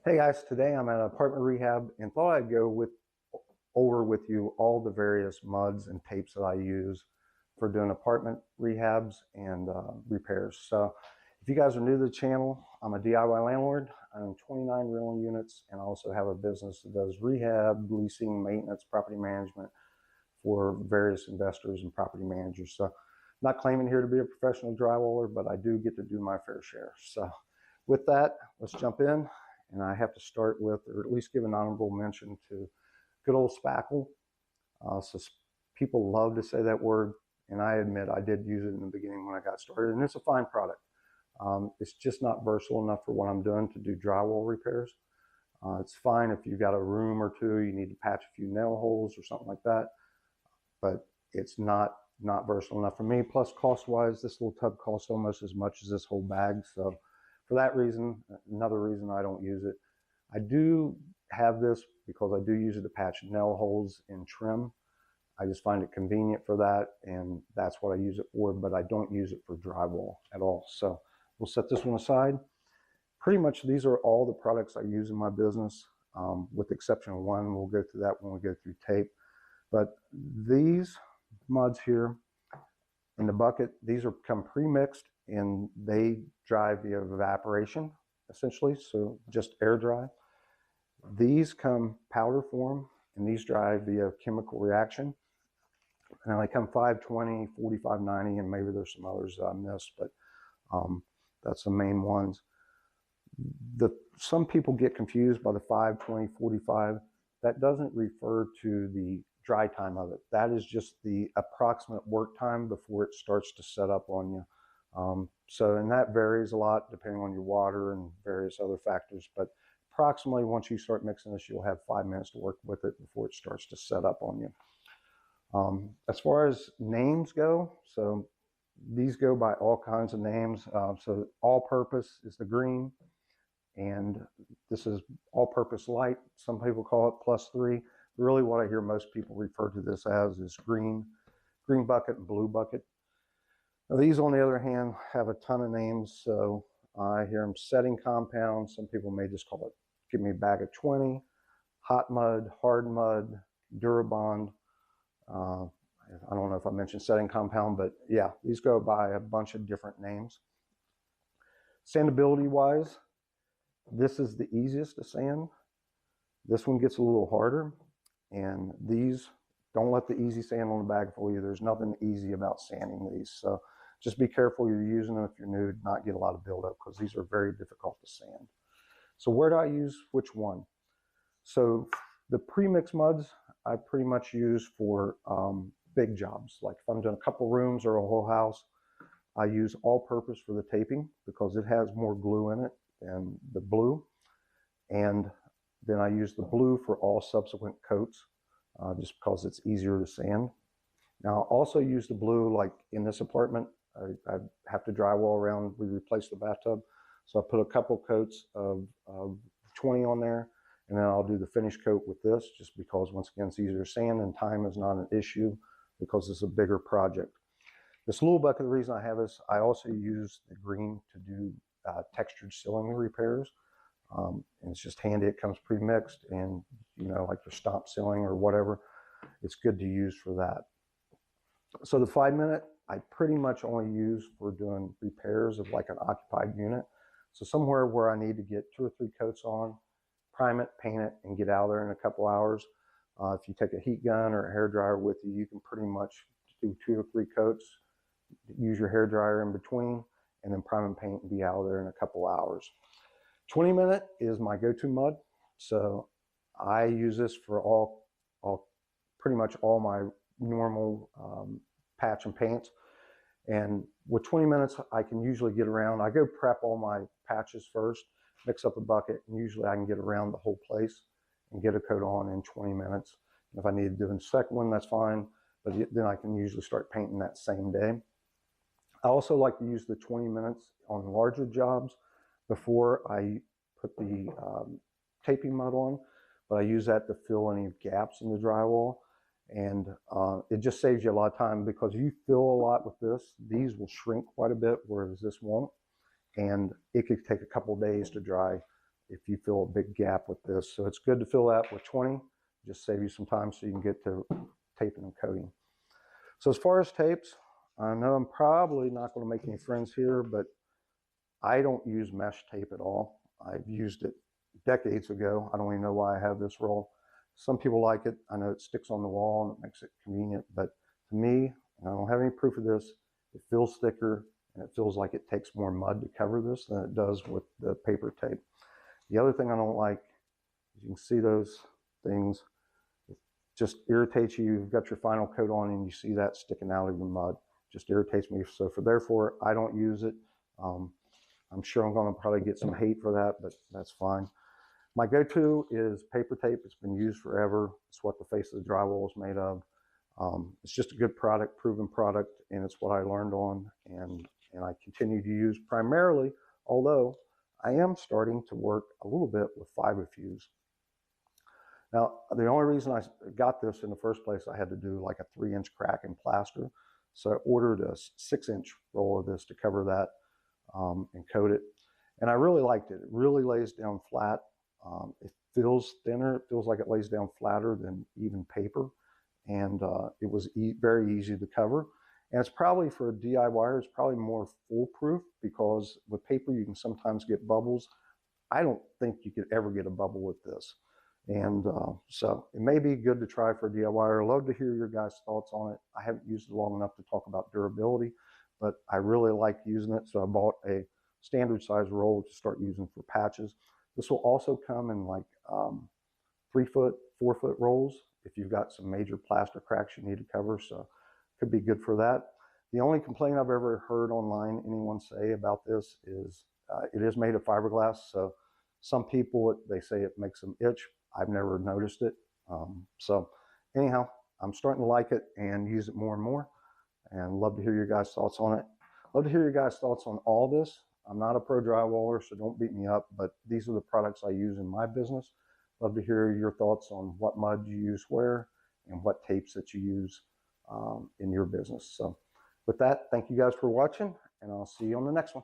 Hey guys, today I'm at an apartment rehab and thought I'd go over with you all the various muds and tapes that I use for doing apartment rehabs and repairs. So if you guys are new to the channel, I'm a DIY landlord. I own 29 rental units and I also have a business that does rehab, leasing, maintenance, property management for various investors and property managers. So I'm not claiming here to be a professional drywaller, but I do get to do my fair share. So with that, let's jump in. And I have to start with, or at least give an honorable mention to good old spackle. So people love to say that word, and I admit I did use it in the beginning when I got started, and it's a fine product. It's just not versatile enough for what I'm doing to do drywall repairs. It's fine if you've got a room or two, you need to patch a few nail holes or something like that, but it's not versatile enough for me. Plus, cost-wise, this little tub costs almost as much as this whole bag, so for that reason, another reason I don't use it. I do have this because I do use it to patch nail holes and trim. I just find it convenient for that, and that's what I use it for, but I don't use it for drywall at all. So we'll set this one aside. Pretty much these are all the products I use in my business, with the exception of one. We'll go through that when we go through tape. But these muds here in the bucket, these are come pre-mixed and they dry via evaporation, essentially, so just air dry. These come powder form and these dry via chemical reaction. And they come 520, 4590, and maybe there's some others that I missed, but that's the main ones. Some people get confused by the 520, 45. That doesn't refer to the dry time of it. That is just the approximate work time before it starts to set up on you. And that varies a lot depending on your water and various other factors, but approximately once you start mixing this, you'll have 5 minutes to work with it before it starts to set up on you. As far as names go, so these go by all kinds of names. So all-purpose is the green, and this is all-purpose light. Some people call it +3. Really what I hear most people refer to this as is green bucket and blue bucket. Now, these, on the other hand, have a ton of names, so I hear them setting compound. Some people may just call it, give me a bag of 20, hot mud, hard mud, Durabond. I don't know if I mentioned setting compound, but yeah, these go by a bunch of different names. Sandability-wise, this is the easiest to sand. This one gets a little harder, and these, don't let the easy sand on the bag fool you. There's nothing easy about sanding these. So just be careful you're using them if you're new, to not get a lot of buildup, because these are very difficult to sand. So where do I use which one? So the pre-mix muds I pretty much use for big jobs. Like if I'm doing a couple rooms or a whole house, I use all-purpose for the taping because it has more glue in it than the blue. And then I use the blue for all subsequent coats. Just because it's easier to sand. Now, I also use the blue, like in this apartment, I have to drywall around, we replace the bathtub. So I put a couple coats of 20 on there, and then I'll do the finish coat with this, just because once again, it's easier to sand and time is not an issue because it's a bigger project. This little bucket, the reason I have this, I also use the green to do textured ceiling repairs. And it's just handy. It comes pre-mixed, and you know, like your stomp ceiling or whatever, it's good to use for that. So the 5 minute I pretty much only use for doing repairs of like an occupied unit. So somewhere where I need to get 2 or 3 coats on, prime it, paint it, and get out of there in a couple hours. If you take a heat gun or a hair dryer with you, you can pretty much do 2 or 3 coats, use your hair dryer in between, and then prime and paint and be out of there in a couple hours. 20 minute is my go-to mud. So I use this for pretty much all my normal patch and paints. And with 20 minutes, I can usually get around. I go prep all my patches first, mix up a bucket, and usually I can get around the whole place and get a coat on in 20 minutes. And if I need to do the second one, that's fine. But then I can usually start painting that same day. I also like to use the 20 minutes on larger jobs before I put the taping mud on, but I use that to fill any gaps in the drywall. And it just saves you a lot of time, because if you fill a lot with this, these will shrink quite a bit, whereas this won't. And it could take a couple days to dry if you feel a big gap with this. So it's good to fill that with 20, just save you some time so you can get to taping and coating. So as far as tapes, I know I'm probably not going to make any friends here, but I don't use mesh tape at all. I've used it decades ago. I don't even know why I have this roll. Some people like it. I know it sticks on the wall and it makes it convenient, but to me, and I don't have any proof of this, it feels thicker and it feels like it takes more mud to cover this than it does with the paper tape. The other thing I don't like is you can see those things. It just irritates you. You've got your final coat on and you see that sticking out of your mud. It just irritates me. So therefore, I don't use it. I'm sure I'm going to probably get some hate for that, but that's fine. My go-to is paper tape. It's been used forever. It's what the face of the drywall is made of. It's just a good product, proven product, and it's what I learned on and I continue to use primarily, although I am starting to work a little bit with fiber fuse. Now, the only reason I got this in the first place, I had to do like a 3-inch crack in plaster. So I ordered a 6-inch roll of this to cover that and coat it. And I really liked it. It really lays down flat. It feels thinner. It feels like it lays down flatter than even paper. And it was very easy to cover. And it's probably for a DIYer, it's probably more foolproof because with paper you can sometimes get bubbles. I don't think you could ever get a bubble with this. And so it may be good to try for a DIYer. I'd love to hear your guys' thoughts on it. I haven't used it long enough to talk about durability, but I really like using it. So I bought a standard size roll to start using for patches. This will also come in like 3-foot, 4-foot rolls if you've got some major plaster cracks you need to cover. So could be good for that. The only complaint I've ever heard online anyone say about this is it is made of fiberglass. So some people, they say it makes them itch. I've never noticed it. So anyhow, I'm starting to like it and use it more and more, and love to hear your guys' thoughts on it. Love to hear your guys' thoughts on all this. I'm not a pro drywaller, so don't beat me up, but these are the products I use in my business. Love to hear your thoughts on what mud you use where and what tapes that you use in your business. So with that, thank you guys for watching, and I'll see you on the next one.